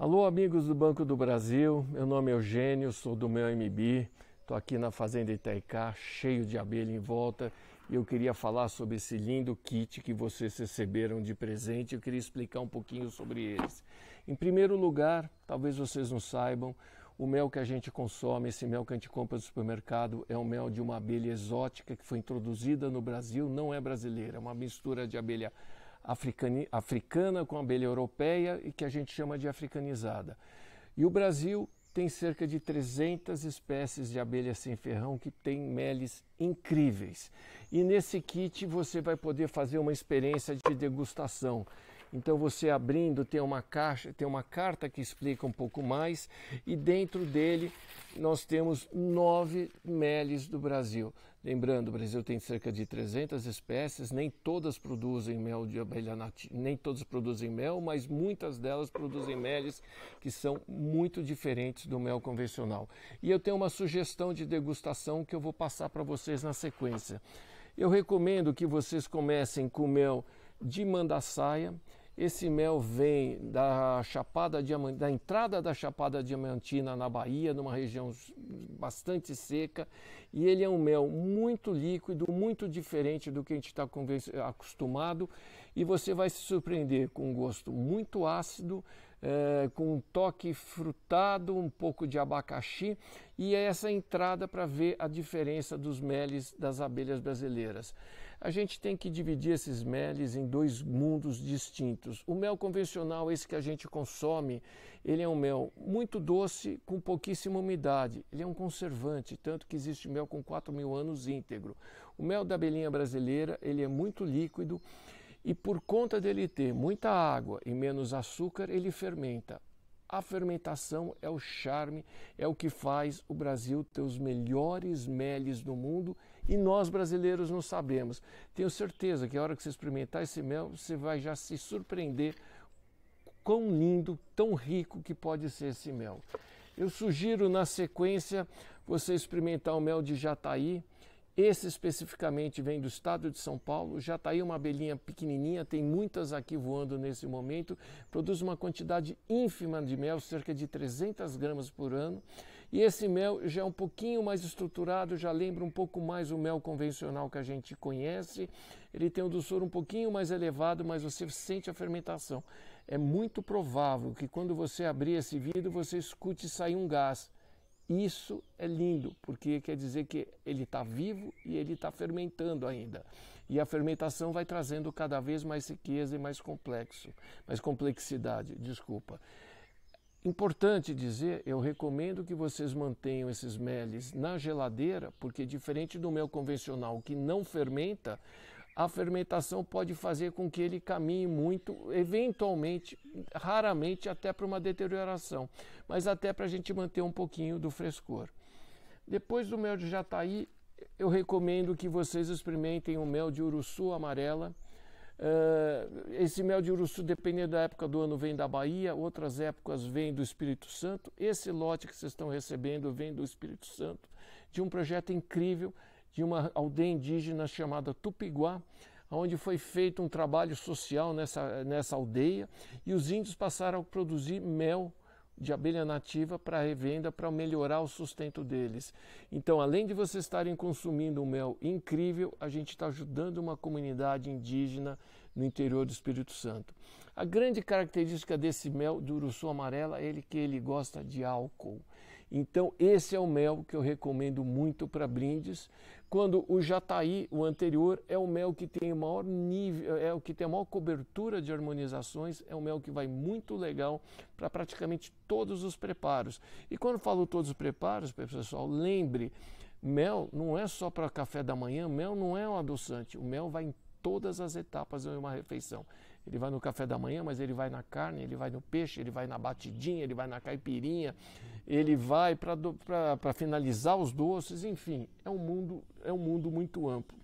Alô, amigos do Banco do Brasil, meu nome é Eugênio, sou do Mel MB, estou aqui na Fazenda Itaicá, cheio de abelha em volta, e eu queria falar sobre esse lindo kit que vocês receberam de presente. Eu queria explicar um pouquinho sobre eles. Em primeiro lugar, talvez vocês não saibam, o mel que a gente consome, esse mel que a gente compra no supermercado, é um mel de uma abelha exótica que foi introduzida no Brasil, não é brasileira, é uma mistura de abelha africana com abelha europeia e que a gente chama de africanizada. E o Brasil tem cerca de 300 espécies de abelha sem ferrão que tem meles incríveis. E nesse kit você vai poder fazer uma experiência de degustação. Então você abrindo tem uma caixa, tem uma carta que explica um pouco mais e dentro dele nós temos 9 meles do Brasil. Lembrando, o Brasil tem cerca de 300 espécies, nem todas produzem mel de abelha nativa, nem todas produzem mel, mas muitas delas produzem meles que são muito diferentes do mel convencional. E eu tenho uma sugestão de degustação que eu vou passar para vocês na sequência. Eu recomendo que vocês comecem com mel de Mandaçaia. Esse mel vem da entrada da Chapada Diamantina na Bahia, numa região bastante seca, e ele é um mel muito líquido, muito diferente do que a gente está acostumado, e você vai se surpreender com um gosto muito ácido, com um toque frutado, um pouco de abacaxi, e é essa entrada para ver a diferença dos meles das abelhas brasileiras. A gente tem que dividir esses meles em dois mundos distintos. O mel convencional, esse que a gente consome, ele é um mel muito doce, com pouquíssima umidade. Ele é um conservante, tanto que existe mel com 4.000 anos íntegro. O mel da abelhinha brasileira, ele é muito líquido e por conta dele ter muita água e menos açúcar, ele fermenta. A fermentação é o charme, é o que faz o Brasil ter os melhores meles do mundo e nós brasileiros não sabemos. Tenho certeza que a hora que você experimentar esse mel, você vai já se surpreender quão lindo, tão rico que pode ser esse mel. Eu sugiro na sequência você experimentar o mel de Jataí. Esse especificamente vem do estado de São Paulo. Jataí é uma abelhinha pequenininha, tem muitas aqui voando nesse momento, produz uma quantidade ínfima de mel, cerca de 300 gramas por ano. E esse mel já é um pouquinho mais estruturado, já lembra um pouco mais o mel convencional que a gente conhece. Ele tem um doçor um pouquinho mais elevado, mas você sente a fermentação. É muito provável que quando você abrir esse vidro, você escute sair um gás. Isso é lindo, porque quer dizer que ele está vivo e ele está fermentando ainda. E a fermentação vai trazendo cada vez mais riqueza e mais complexidade. Importante dizer, eu recomendo que vocês mantenham esses meles na geladeira, porque diferente do mel convencional que não fermenta, a fermentação pode fazer com que ele caminhe muito, eventualmente, raramente até para uma deterioração, mas até para a gente manter um pouquinho do frescor. Depois do mel de Jataí, eu recomendo que vocês experimentem o mel de Uruçu amarela. Esse mel de Uruçu, dependendo da época do ano, vem da Bahia, outras épocas vem do Espírito Santo. Esse lote que vocês estão recebendo vem do Espírito Santo, de um projeto incrível, de uma aldeia indígena chamada Tupiguá, onde foi feito um trabalho social nessa aldeia, e os índios passaram a produzir mel de abelha nativa para revenda, para melhorar o sustento deles. Então, além de vocês estarem consumindo um mel incrível, a gente está ajudando uma comunidade indígena no interior do Espírito Santo. A grande característica desse mel do Uruçu amarela é que ele gosta de álcool. Então, esse é o mel que eu recomendo muito para brindes, quando o Jataí, o anterior, é o mel que tem o maior nível, é o que tem a maior cobertura de harmonizações, é um mel que vai muito legal para praticamente todos os preparos. E quando falo todos os preparos, pessoal, lembre, mel não é só para café da manhã, mel não é um adoçante, o mel vai em todas as etapas de uma refeição. Ele vai no café da manhã, mas ele vai na carne, ele vai no peixe, ele vai na batidinha, ele vai na caipirinha, ele vai para finalizar os doces, enfim, é um mundo muito amplo.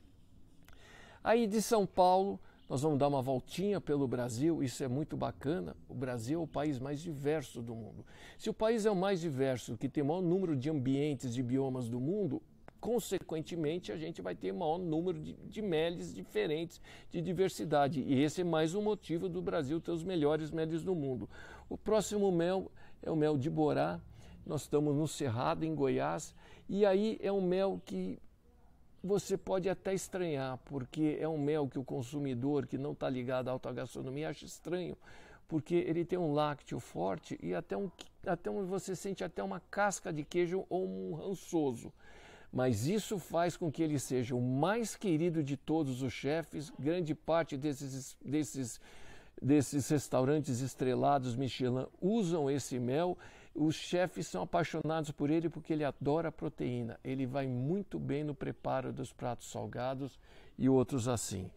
Aí de São Paulo, nós vamos dar uma voltinha pelo Brasil, isso é muito bacana. O Brasil é o país mais diverso do mundo. Se o país é o mais diverso, que tem o maior número de ambientes, de biomas do mundo, consequentemente, a gente vai ter maior número de meles diferentes, de diversidade. E esse é mais um motivo do Brasil ter os melhores meles do mundo. O próximo mel é o mel de Borá. Nós estamos no Cerrado, em Goiás, e aí é um mel que você pode até estranhar, porque é um mel que o consumidor que não está ligado à alta gastronomia acha estranho, porque ele tem um lácteo forte e você sente até uma casca de queijo ou um rançoso. Mas isso faz com que ele seja o mais querido de todos os chefes. Grande parte desses restaurantes estrelados Michelin usam esse mel. Os chefes são apaixonados por ele porque ele adora proteína. Ele vai muito bem no preparo dos pratos salgados e outros assim.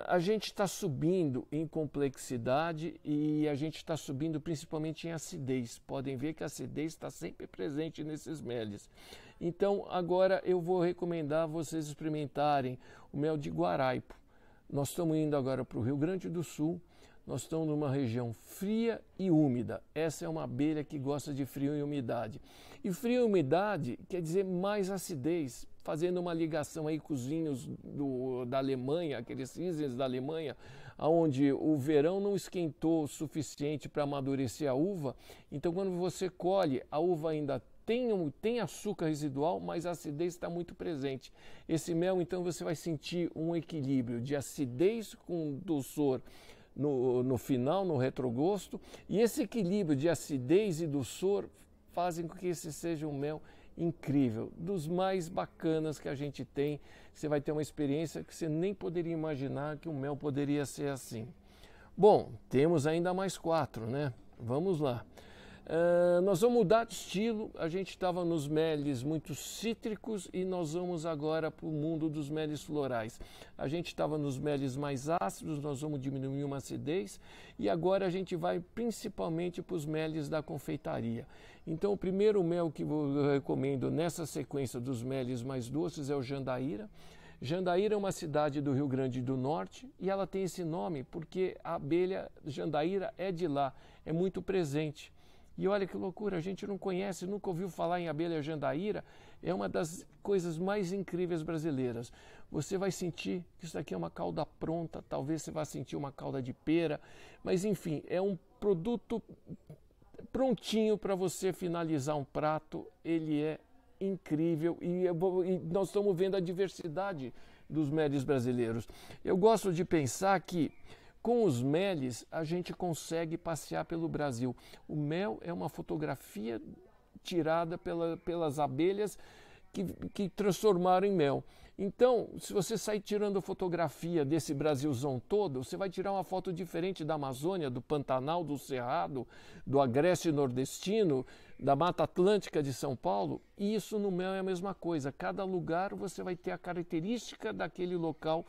A gente está subindo em complexidade e a gente está subindo principalmente em acidez. Podem ver que a acidez está sempre presente nesses meles. Então agora eu vou recomendar vocês experimentarem o mel de Guaraipo. Nós estamos indo agora para o Rio Grande do Sul. Nós estamos numa região fria e úmida. Essa é uma abelha que gosta de frio e umidade. E frio e umidade quer dizer mais acidez, fazendo uma ligação aí com os vinhos da Alemanha, aqueles Riesling da Alemanha, onde o verão não esquentou o suficiente para amadurecer a uva. Então, quando você colhe, a uva ainda tem açúcar residual, mas a acidez está muito presente. Esse mel, então, você vai sentir um equilíbrio de acidez com doçor no final, no retrogosto, e esse equilíbrio de acidez e doçor fazem com que esse seja um mel incrível, dos mais bacanas que a gente tem. Você vai ter uma experiência que você nem poderia imaginar que o mel poderia ser assim. Bom, temos ainda mais 4, né? Vamos lá. Nós vamos mudar de estilo. A gente estava nos meles muito cítricos e nós vamos agora para o mundo dos meles florais. A gente estava nos meles mais ácidos, nós vamos diminuir uma acidez e agora a gente vai principalmente para os meles da confeitaria. Então o primeiro mel que eu recomendo nessa sequência dos meles mais doces é o Jandaíra. Jandaíra é uma cidade do Rio Grande do Norte e ela tem esse nome porque a abelha Jandaíra é de lá, é muito presente. E olha que loucura, a gente não conhece, nunca ouviu falar em abelha Jandaíra, é uma das coisas mais incríveis brasileiras. Você vai sentir que isso aqui é uma calda pronta, talvez você vá sentir uma calda de pera, mas enfim, é um produto prontinho para você finalizar um prato. Ele é incrível e nós estamos vendo a diversidade dos meles brasileiros. Eu gosto de pensar que com os meles, a gente consegue passear pelo Brasil. O mel é uma fotografia tirada pelas abelhas que transformaram em mel. Então, se você sair tirando fotografia desse Brasilzão todo, você vai tirar uma foto diferente da Amazônia, do Pantanal, do Cerrado, do Agreste Nordestino, da Mata Atlântica de São Paulo. E isso no mel é a mesma coisa. Cada lugar você vai ter a característica daquele local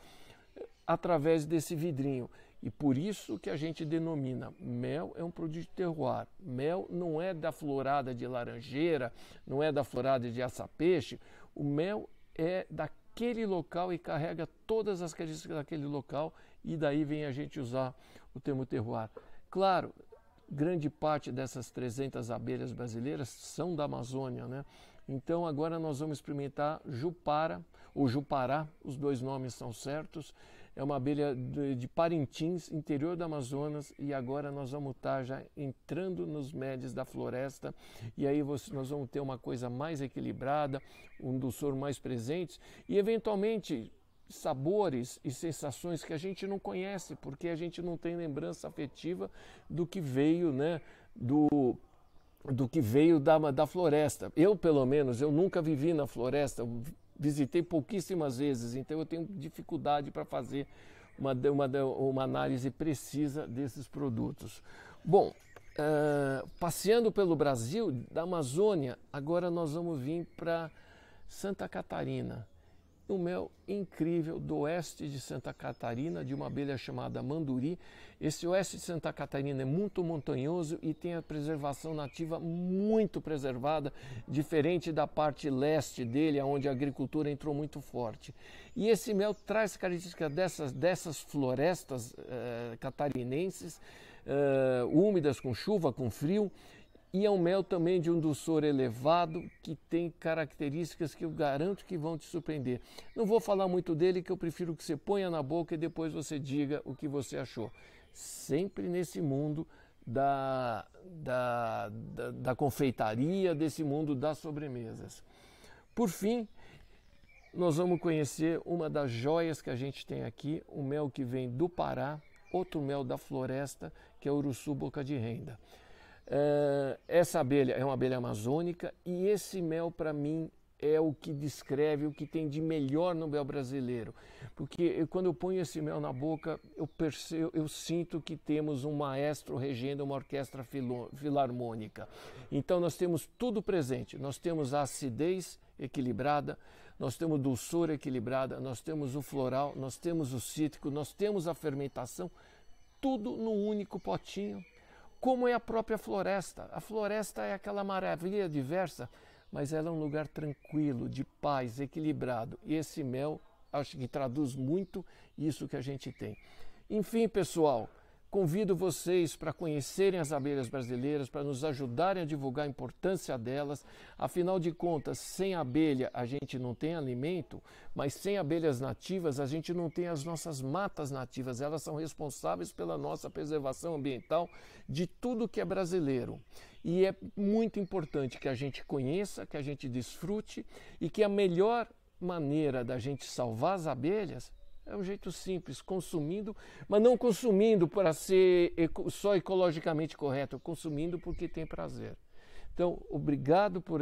através desse vidrinho. E por isso que a gente denomina mel é um produto de terroir. Mel não é da florada de laranjeira, não é da florada de açapeixe. O mel é daquele local e carrega todas as características daquele local e daí vem a gente usar o termo terroir. Claro, grande parte dessas 300 abelhas brasileiras são da Amazônia, né? Então agora nós vamos experimentar Jupara ou Jupará, os dois nomes são certos. É uma abelha de Parintins, interior do Amazonas, e agora nós vamos estar já entrando nos meles da floresta, e aí nós vamos ter uma coisa mais equilibrada, um doçor mais presente, e eventualmente sabores e sensações que a gente não conhece, porque a gente não tem lembrança afetiva do que veio, né, do que veio da floresta. Eu, pelo menos, eu nunca vivi na floresta, visitei pouquíssimas vezes, então eu tenho dificuldade para fazer uma análise precisa desses produtos. Bom, passeando pelo Brasil, da Amazônia, agora nós vamos vir para Santa Catarina. Um mel incrível do oeste de Santa Catarina, de uma abelha chamada manduri. Esse oeste de Santa Catarina é muito montanhoso e tem a preservação nativa muito preservada, diferente da parte leste dele, onde a agricultura entrou muito forte. E esse mel traz características dessas florestas catarinenses, úmidas, com chuva, com frio. E é um mel também de um doçor elevado, que tem características que eu garanto que vão te surpreender. Não vou falar muito dele, que eu prefiro que você ponha na boca e depois você diga o que você achou. Sempre nesse mundo da confeitaria, desse mundo das sobremesas. Por fim, nós vamos conhecer uma das joias que a gente tem aqui, um mel que vem do Pará, outro mel da floresta, que é o Uruçu Boca de Renda. Essa abelha é uma abelha amazônica e esse mel, para mim, é o que descreve o que tem de melhor no mel brasileiro. Porque quando eu ponho esse mel na boca, eu sinto que temos um maestro regendo uma orquestra filarmônica. Então nós temos tudo presente. Nós temos a acidez equilibrada, nós temos dulçor equilibrada, nós temos o floral, nós temos o cítrico, nós temos a fermentação, tudo num único potinho. Como é a própria floresta. A floresta é aquela maravilha diversa, mas ela é um lugar tranquilo, de paz, equilibrado. E esse mel, acho que traduz muito isso que a gente tem. Enfim, pessoal, convido vocês para conhecerem as abelhas brasileiras, para nos ajudarem a divulgar a importância delas. Afinal de contas, sem abelha a gente não tem alimento, mas sem abelhas nativas a gente não tem as nossas matas nativas. Elas são responsáveis pela nossa preservação ambiental de tudo que é brasileiro. E é muito importante que a gente conheça, que a gente desfrute e que a melhor maneira da gente salvar as abelhas é um jeito simples, consumindo, mas não consumindo para ser só ecologicamente correto, consumindo porque tem prazer. Então, obrigado por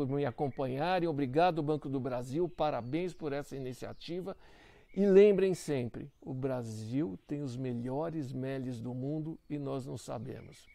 me acompanharem, obrigado Banco do Brasil, parabéns por essa iniciativa. E lembrem sempre, o Brasil tem os melhores meles do mundo e nós não sabemos.